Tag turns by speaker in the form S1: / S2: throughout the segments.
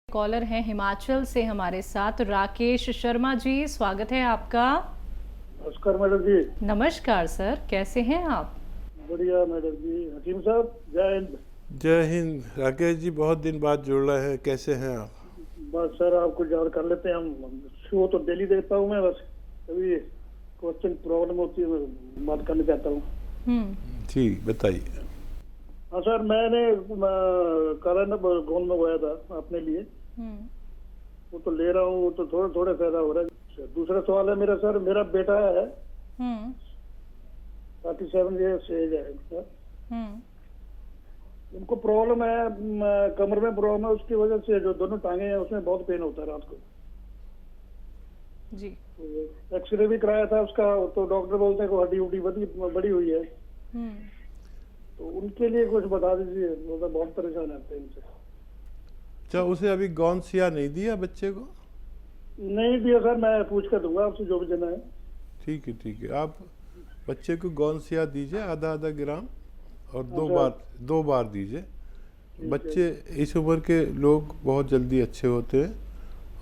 S1: Collar हैं हिमाचल से हमारे साथ राकेश शर्मा जी, स्वागत है आपका।
S2: नमस्कार मैडम जी।
S1: नमस्कार सर, कैसे हैं आप?
S2: बढ़िया मैडम जी। हकीम साहब, जय हिंद।
S3: जय हिंद राकेश जी, बहुत दिन बाद जुड़ रहे हैं, कैसे हैं आप?
S2: बस सर, आपको याद कर लेते हैं हम। शो तो डेली देखता हूँ मैं, बस कभी क्वेश्चन प्रॉब्लम होती है, मैं बात करना चाहता हूँ।
S3: जी बताइए।
S2: हाँ सर, मैंने करण गोंद मंगवाया था अपने लिए। वो तो ले रहा हूँ, वो तो थोड़ा थोड़ा फायदा हो रहा है। दूसरा सवाल है मेरा सर, मेरा बेटा है 37 ईयर्स एज है सर। उनको प्रॉब्लम है, कमर में प्रॉब्लम है, उसकी वजह से जो दोनों टांगे हैं उसमें बहुत पेन होता है रात को
S1: जी।
S2: तो एक्सरे भी कराया था उसका, तो डॉक्टर बोलते हैं कि हड्डी उड्डी बड़ी हुई है। तो उनके लिए कुछ बता दीजिए, वो तो बहुत परेशान रहते हैं इनसे।
S3: अच्छा, उसे अभी गौनसिया नहीं दिया बच्चे को?
S2: नहीं दिया सर, मैं पूछ कर दूंगा आपसे जो भी देना है।
S3: ठीक है ठीक है, आप बच्चे को गौनसिया दीजिए आधा आधा ग्राम, और दो बार दीजिए। बच्चे इस उम्र के लोग बहुत जल्दी अच्छे होते हैं,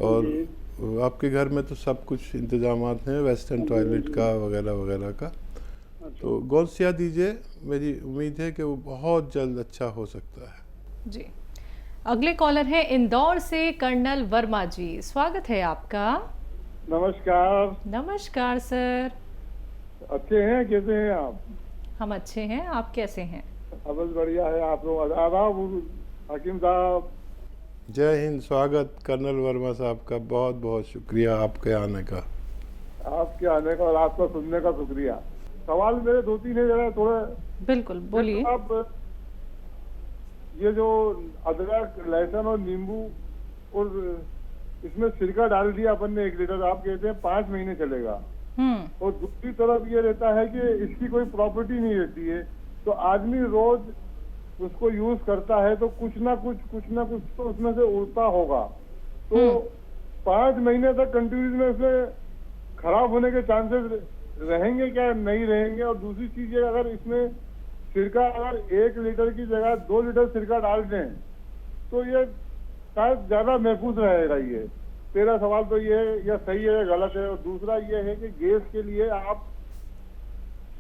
S3: और आपके घर में तो सब कुछ इंतजामात हैं, वेस्टर्न टॉयलेट का वगैरह वगैरह का। तो गौनसिया दीजिए, मेरी उम्मीद है कि वो बहुत जल्द अच्छा हो सकता है।
S1: जी। अगले कॉलर हैं इंदौर से कर्नल वर्मा जी, स्वागत है आपका।
S4: नमस्कार।
S1: नमस्कार सर।
S4: अच्छे हैं, कैसे हैं आप?
S1: हम अच्छे हैं, आप कैसे हैं?
S4: बस बढ़िया है। आप लोग आदाब हकीम साहब।
S3: जय हिंद, स्वागत कर्नल वर्मा साहब का, बहुत बहुत शुक्रिया आपके आने का।
S4: आपके आने का और आपका सुनने का शुक्रिया। सवाल मेरे दो तीन है, जरा थोड़ा।
S1: बिल्कुल बोलिए।
S4: आप ये जो अदरक लहसुन और नींबू और इसमें सिरका डाल दिया अपन ने 1 लीटर, आप कहते हैं 5 महीने चलेगा। और दूसरी तरफ ये रहता है कि इसकी कोई प्रॉपर्टी नहीं रहती है, तो आदमी रोज उसको यूज करता है तो कुछ ना कुछ तो उसमें से उड़ता होगा। तो 5 महीने तक कंटिन्यूस में उसमें खराब होने के चांसेस रहेंगे क्या, नहीं रहेंगे? और दूसरी चीज है, अगर इसमें सिरका अगर 1 लीटर की जगह 2 लीटर सिरका डाल दें तो ये शायद ज्यादा महफूज रहेगा। ये तेरा सवाल तो ये है, या सही है या गलत है। और दूसरा ये है कि गैस के लिए आप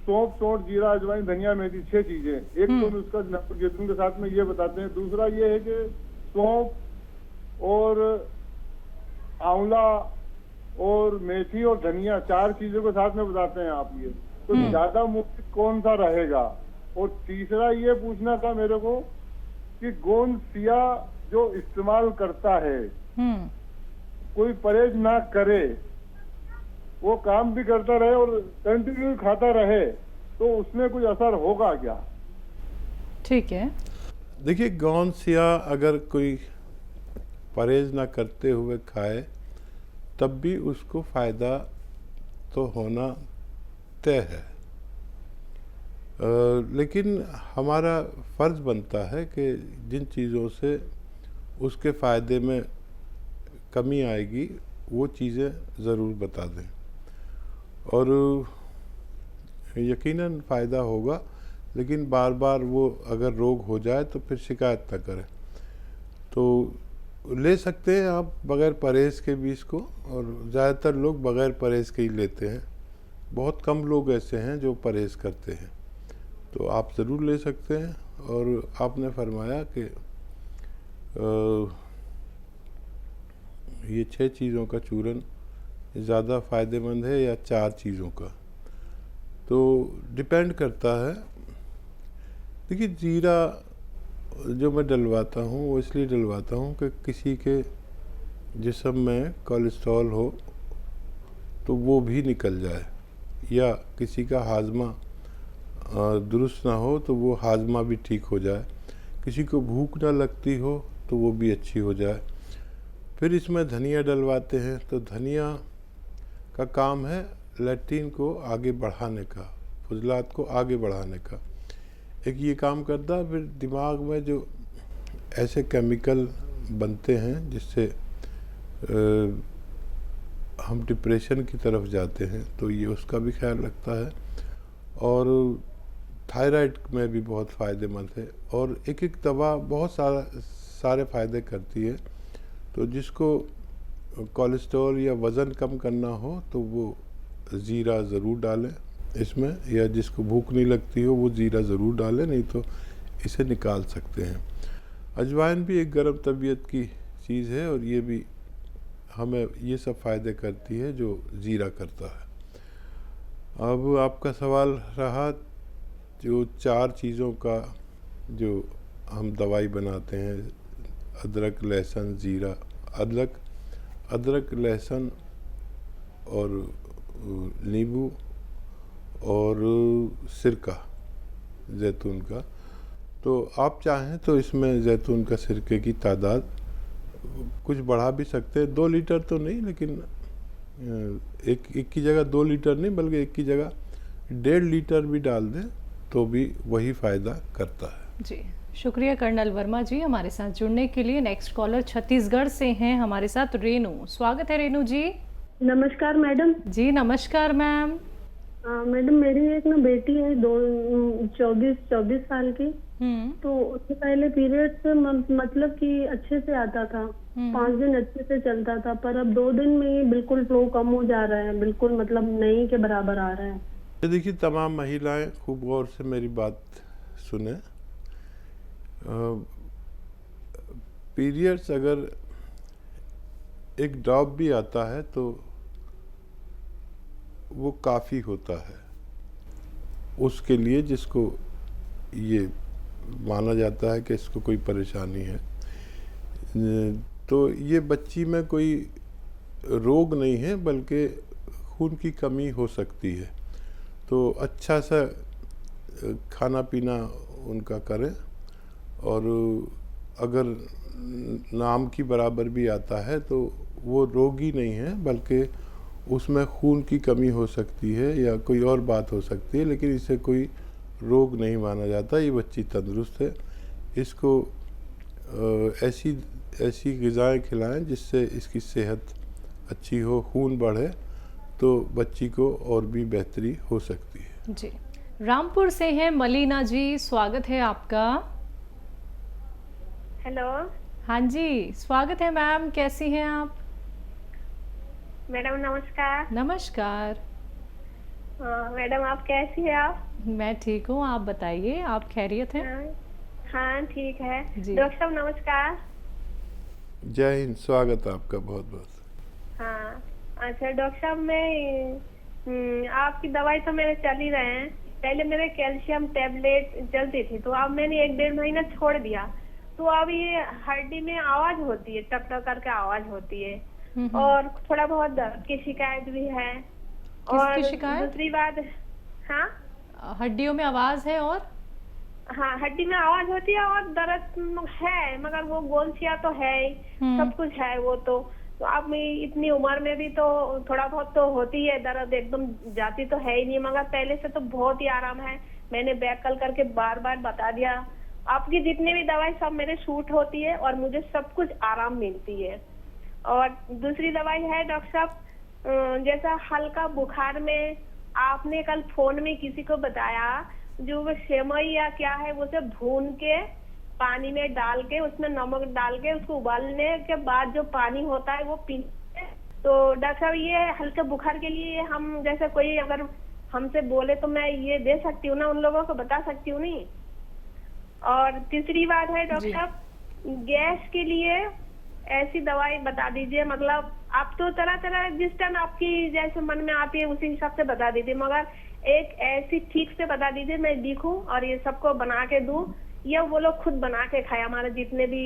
S4: सौंफ, सोंठ, जीरा, अजवाइन, धनिया, मेथी 6 चीजें, एक तो उसका गेतुन के साथ में ये बताते हैं। दूसरा ये है कि सौंफ और आंवला और मेथी और धनिया 4 चीजों के साथ में बताते हैं आप। ये तो ज्यादा मुफ्त कौन सा रहेगा? और तीसरा ये पूछना था मेरे को कि गोंदसिया जो इस्तेमाल करता है, कोई परहेज ना करे, वो काम भी करता रहे और कंटिन्यू खाता रहे, तो उसमें कुछ असर होगा क्या?
S1: ठीक है।
S3: देखिए, गौनसिया अगर कोई परहेज ना करते हुए खाए तब भी उसको फ़ायदा तो होना तय है। लेकिन हमारा फ़र्ज़ बनता है कि जिन चीज़ों से उसके फ़ायदे में कमी आएगी वो चीज़ें ज़रूर बता दें, और यकीनन फ़ायदा होगा। लेकिन बार बार वो अगर रोग हो जाए तो फिर शिकायत ना करें। तो ले सकते हैं आप बग़ैर परहेज़ के भी इसको, और ज़्यादातर लोग बग़ैर परहेज़ के ही लेते हैं। बहुत कम लोग ऐसे हैं जो परहेज़ करते हैं, तो आप ज़रूर ले सकते हैं। और आपने फरमाया कि ये 6 चीज़ों का चूरन ज़्यादा फ़ायदेमंद है या 4 चीज़ों का, तो डिपेंड करता है। देखिए, जीरा जो मैं डलवाता हूँ वो इसलिए डलवाता हूँ कि किसी के जिस्म में कोलेस्ट्रॉल हो तो वो भी निकल जाए, या किसी का हाजमा दुरुस्त ना हो तो वो हाजमा भी ठीक हो जाए, किसी को भूख ना लगती हो तो वो भी अच्छी हो जाए। फिर इसमें धनिया डलवाते हैं, तो धनिया का काम है लैट्रिन को आगे बढ़ाने का, फुजलात को आगे बढ़ाने का, एक ये काम करता है। फिर दिमाग में जो ऐसे केमिकल बनते हैं जिससे हम डिप्रेशन की तरफ जाते हैं, तो ये उसका भी ख्याल रखता है। और थायराइड में भी बहुत फ़ायदेमंद है, और एक एक दवा बहुत सारे फ़ायदे करती है। तो जिसको कोलेस्ट्रॉल या वज़न कम करना हो तो वो ज़ीरा ज़रूर डालें इसमें, या जिसको भूख नहीं लगती हो वो ज़ीरा ज़रूर डालें, नहीं तो इसे निकाल सकते हैं। अजवाइन भी एक गर्म तबीयत की चीज़ है और ये भी हमें ये सब फ़ायदे करती है जो ज़ीरा करता है। अब आपका सवाल रहा जो 4 चीज़ों का जो हम दवाई बनाते हैं, अदरक, लहसुन, ज़ीरा, अदरक, लहसुन और नींबू और सिरका जैतून का। तो आप चाहें तो इसमें जैतून का सिरके की तादाद कुछ बढ़ा भी सकते हैं। 2 लीटर तो नहीं, लेकिन एक की जगह 2 लीटर नहीं, बल्कि एक की जगह 1.5 लीटर भी डाल दें तो भी वही फ़ायदा करता है।
S1: जी, शुक्रिया कर्नल वर्मा जी हमारे साथ जुड़ने के लिए। नेक्स्ट कॉलर छत्तीसगढ़ से हैं हमारे साथ रेनू। स्वागत है रेनू जी।
S5: नमस्कार मैडम।
S1: जी नमस्कार मैम।
S5: मैडम मेरी एक ना बेटी है 24 साल की। तो उससे पहले पीरियड्स मतलब कि अच्छे से आता था, 5 दिन अच्छे से चलता था, पर अब 2 दिन में ही बिल्कुल फ्लो कम हो जा रहा है, बिल्कुल मतलब नहीं के बराबर आ रहा है।
S3: देखिए, तमाम महिलाएं खूब गौर से मेरी बात सुने। पीरियड्स अगर एक ड्रॉप भी आता है तो वो काफ़ी होता है उसके लिए जिसको ये माना जाता है कि इसको कोई परेशानी है। तो ये बच्ची में कोई रोग नहीं है, बल्कि खून की कमी हो सकती है। तो अच्छा सा खाना पीना उनका करें, और अगर नाम की बराबर भी आता है तो वो रोग ही नहीं है, बल्कि उसमें खून की कमी हो सकती है या कोई और बात हो सकती है, लेकिन इसे कोई रोग नहीं माना जाता। ये बच्ची तंदुरुस्त है। इसको ऐसी ग़िज़ाएँ खिलाएं जिससे इसकी सेहत अच्छी हो, खून बढ़े, तो बच्ची को और भी बेहतरी हो सकती है।
S1: जी, रामपुर से हैं मलीना जी। स्वागत है आपका।
S6: हेलो।
S1: हाँ जी, स्वागत है मैम। कैसी हैं आप?
S6: मैडम नमस्कार।
S1: नमस्कार।
S6: मैडम आप कैसी है आप?
S1: मैं ठीक हूँ, आप बताइए, आप खैरियत हैं?
S6: हाँ ठीक है।
S1: जी।
S6: डॉक्टर साहब नमस्कार।
S3: जय हिंद, स्वागत आपका बहुत बहुत।
S6: हाँ अच्छा डॉक्टर साहब, मैं आपकी दवाई तो मेरे चल ही रहे हैं। पहले मेरे कैल्शियम टेबलेट चलती थी, तो अब मैंने 1-1.5 महीना छोड़ दिया। तो अब ये हड्डी में आवाज होती है, टक टक करके आवाज होती है, और थोड़ा बहुत दर्द की शिकायत भी है। और
S1: शिकायत?
S6: दूसरी बात, हाँ
S1: हड्डियों में आवाज है, और
S6: हाँ हड्डी में आवाज होती है और दर्द है, मगर वो गोलचिया तो है ही, सब कुछ है वो तो अब मैं इतनी उम्र में भी तो थोड़ा बहुत तो होती है दर्द, एकदम जाती तो है ही नहीं, मगर पहले से तो बहुत ही आराम है। मैंने बैक कल करके बार बार बता दिया, आपकी जितनी भी दवाई सब मेरे सूट होती है और मुझे सब कुछ आराम मिलती है। और दूसरी दवाई है डॉक्टर साहब, जैसा हल्का बुखार में आपने कल फोन में किसी को बताया, जो वो सेमई या क्या है वो सब भून के पानी में डाल के उसमें नमक डाल के उसको उबालने के बाद जो पानी होता है वो पीते। तो डॉक्टर साहब ये हल्के बुखार के लिए हम जैसे कोई अगर हमसे बोले तो मैं ये दे सकती हूँ ना, उन लोगों को बता सकती हूँ नहीं। और तीसरी बात है डॉक्टर साहब, गैस के लिए ऐसी दवाई बता दीजिए, मतलब आप तो तरह तरह जिस टाइम आपकी जैसे मन में आती है उसी हिसाब से बता दीजिए, मगर एक ऐसी ठीक से बता दीजिए मैं लिखूं और ये सबको बना के दूं, या वो लोग खुद बना के खाए। हमारे जितने भी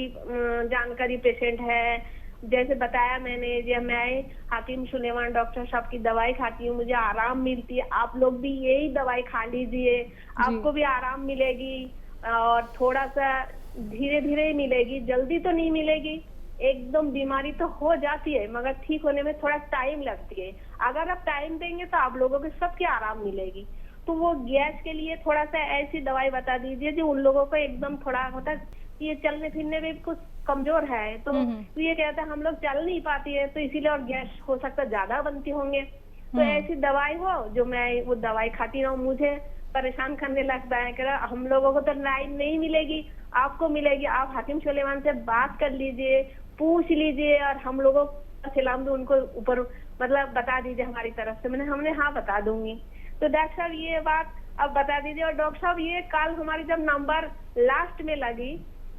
S6: जानकारी पेशेंट है, जैसे बताया मैंने, जब मैं हाकिम सुलेमान डॉक्टर साहब की दवाई खाती हूँ मुझे आराम मिलती है, आप लोग भी यही दवाई खा लीजिए, आपको भी आराम मिलेगी और थोड़ा सा धीरे धीरे मिलेगी, जल्दी तो नहीं मिलेगी। एकदम बीमारी तो हो जाती है मगर ठीक होने में थोड़ा टाइम लगती है। अगर आप टाइम देंगे तो आप लोगों को सबकी आराम मिलेगी। तो वो गैस के लिए थोड़ा सा ऐसी दवाई बता दीजिए जो उन लोगों को एकदम थोड़ा होता है, ये चलने फिरने में कुछ कमजोर है, तो ये कहता है हम लोग चल नहीं पाती है, तो इसीलिए और गैस हो सकता है ज्यादा बनती होंगे। तो ऐसी दवाई हो जो मैं वो दवाई खाती रहूं, मुझे परेशान करने लगता है कि हम लोगों को तो लाइन नहीं मिलेगी, आपको मिलेगी। आप हाकिम सुलेमान से बात कर लीजिए, पूछ लीजिए और हम लोगों को सलाम दो उनको ऊपर मतलब बता दीजिए हमारी तरफ से। हमने हाँ बता दूंगी। तो डॉक्टर साहब ये बात अब बता दीजिए। और डॉक्टर साहब ये कल हमारी जब नंबर लास्ट में लगी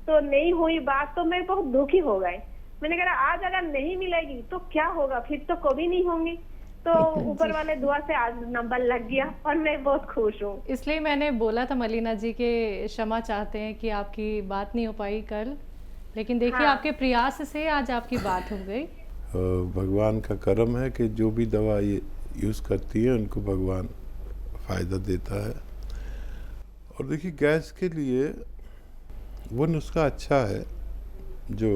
S6: तो नहीं हुई बात, तो मैं बहुत दुखी हो गई। मैंने कहा आज अगर नहीं मिलेगी तो क्या होगा, फिर तो कभी नहीं होंगी। तो ऊपर वाले दुआ से आज नंबर लग गया और मैं बहुत खुश हूँ।
S1: इसलिए मैंने बोला था मलिना जी के क्षमा चाहते हैं कि आपकी बात नहीं हो पाई कल, लेकिन देखिए
S6: हाँ।
S1: आपके प्रयास से आज आपकी बात हो गई।
S3: भगवान का करम है कि जो भी दवा ये यूज़ करती है उनको भगवान फ़ायदा देता है। और देखिए गैस के लिए वो नुस्खा अच्छा है जो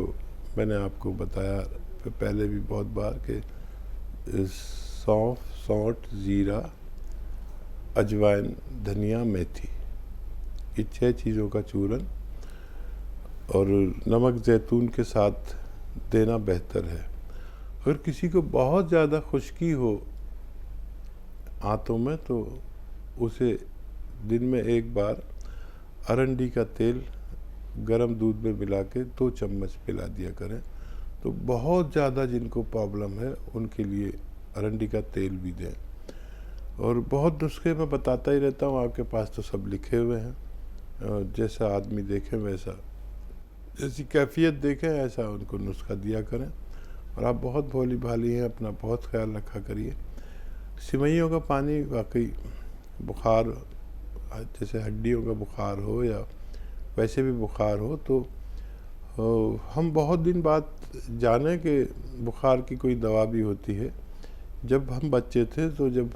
S3: मैंने आपको बताया पहले भी बहुत बार कि सौंफ, सौंठ, जीरा, अजवाइन, धनिया, मेथी, ये 6 चीज़ों का चूरन और नमक जैतून के साथ देना बेहतर है। अगर किसी को बहुत ज़्यादा खुश्की हो आंतों में तो उसे दिन में एक बार अरंडी का तेल गरम दूध में मिला के 2 चम्मच पिला दिया करें। तो बहुत ज़्यादा जिनको प्रॉब्लम है उनके लिए अरंडी का तेल भी दें। और बहुत नुस्खे मैं बताता ही रहता हूँ, आपके पास तो सब लिखे हुए हैं। जैसा आदमी देखे वैसा, जैसी कैफियत देखें ऐसा उनको नुस्खा दिया करें। और आप बहुत भोली भाली हैं, अपना बहुत ख्याल रखा करिए। सिवैयों का पानी वाकई बुखार, जैसे हड्डियों का बुखार हो या वैसे भी बुखार हो तो हम बहुत दिन बाद जाने कि बुखार की कोई दवा भी होती है। जब हम बच्चे थे तो जब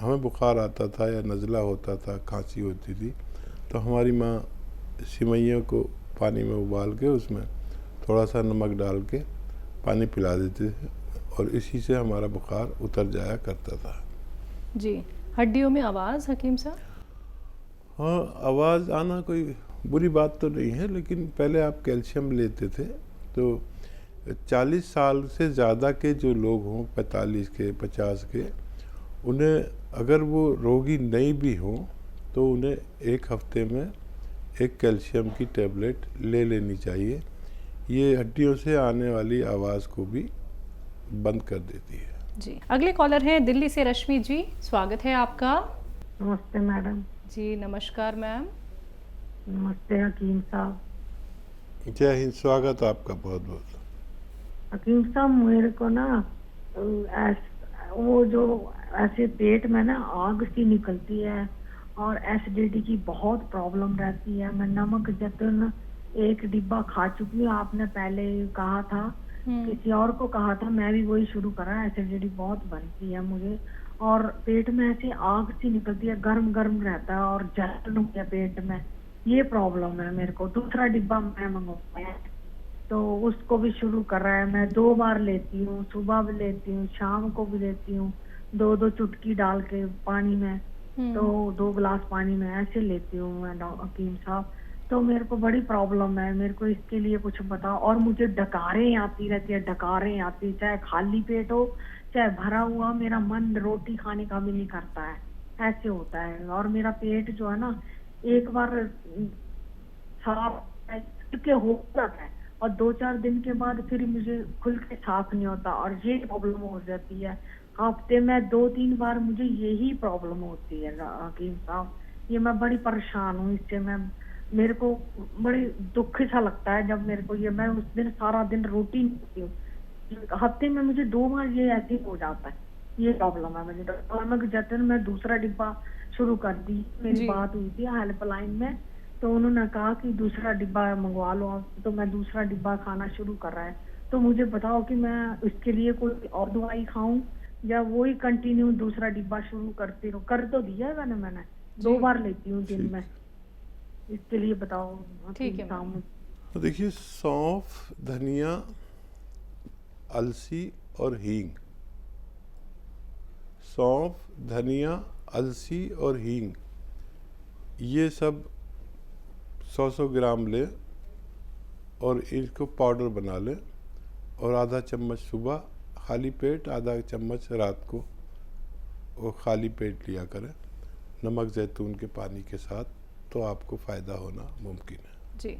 S3: हमें बुखार आता था या नज़ला होता था, खांसी होती थी, तो हमारी माँ सिवैयों को पानी में उबाल के उसमें थोड़ा सा नमक डाल के पानी पिला देते थे और इसी से हमारा बुखार उतर जाया करता था।
S1: जी, हड्डियों में आवाज़ हकीम साहब?
S3: हाँ, आवाज़ आना कोई बुरी बात तो नहीं है, लेकिन पहले आप कैल्शियम लेते थे तो 40 साल से ज़्यादा के जो लोग हों, 45 के, 50 के, उन्हें अगर वो रोगी नहीं भी हों तो उन्हें 1 हफ्ते में एक कैल्शियम की टैबलेट ले लेनी चाहिए। ये हड्डियों से आने वाली आवाज़ को भी बंद कर देती है।
S1: जी, अगले कॉलर हैं दिल्ली से रश्मि जी, स्वागत है आपका।
S5: नमस्ते मैडम।
S1: जी नमस्कार मैम।
S5: नमस्ते हकीम साहब।
S3: जय हिंद, स्वागत आपका बहुत बहुत।
S5: हकीम साहब मेरे को ना वो जो ऐसे पेट में ना आग सी निकलती है और एसिडिटी की बहुत प्रॉब्लम रहती है। मैं नमक जैतून 1 डिब्बा खा चुकी हूँ, आपने पहले कहा था, किसी और को कहा था, मैं भी वही शुरू करा। एसिडिटी बहुत बनती है मुझे और पेट में ऐसे आग सी निकलती है, गर्म गर्म रहता है और जलन होती है पेट में। ये प्रॉब्लम है मेरे को। दूसरा डिब्बा मैं मंगवाया तो उसको भी शुरू कर रहा है। मैं 2 बार लेती हूँ, सुबह भी लेती हूँ, शाम को भी लेती हूँ, 2-2 चुटकी डाल के पानी में, तो 2 गिलास पानी में ऐसे लेती हूँ मैं हकीम साहब। तो मेरे को बड़ी प्रॉब्लम है, मेरे को इसके लिए कुछ बताओ। और मुझे डकारें आती रहती है, डकारें आती, चाहे खाली पेट हो चाहे भरा हुआ, मेरा मन रोटी खाने का भी नहीं करता है, ऐसे होता है। और मेरा पेट जो है ना एक बार साफ के हो जाता है और 2-4 दिन के बाद फिर मुझे खुल के साफ नहीं होता और ये प्रॉब्लम हो जाती है। हफ्ते में 2-3 बार मुझे यही प्रॉब्लम होती है हकीम साहब। ये मैं बड़ी परेशान हूँ इससे। मैं मेरे को बड़ी दुख सा लगता है जब मेरे को ये, मैं उस दिन सारा दिन रोटी नहीं खाती हूँ। हफ्ते में मुझे 2 बार ये ऐसे हो जाता है। ये प्रॉब्लम है मुझे। नमक जैतून में दूसरा डिब्बा शुरू कर दी। मेरी बात हुई थी हेल्पलाइन में, तो उन्होंने कहा कि दूसरा डिब्बा मंगवा लो आप, तो मैं दूसरा डिब्बा खाना शुरू कर रहा है। तो मुझे बताओ कि मैं इसके लिए कोई और दवाई खाऊं या वही कंटिन्यू दूसरा डिब्बा शुरू करती रहूं? कर तो दिया है मैंने 2 बार लेती हूँ दिन में। इसके लिए बताओ।
S1: ठीक है।
S3: तो देखिए, सौंफ, धनिया, अलसी और हींग, सौंफ, धनिया, अलसी और हींग, ये सब 100-100 ग्राम लें और इसको पाउडर बना लें और आधा चम्मच सुबह खाली पेट, आधा चम्मच रात को, और खाली पेट लिया करें नमक जैतून के पानी के साथ, तो आपको फ़ायदा होना मुमकिन है।
S1: जी।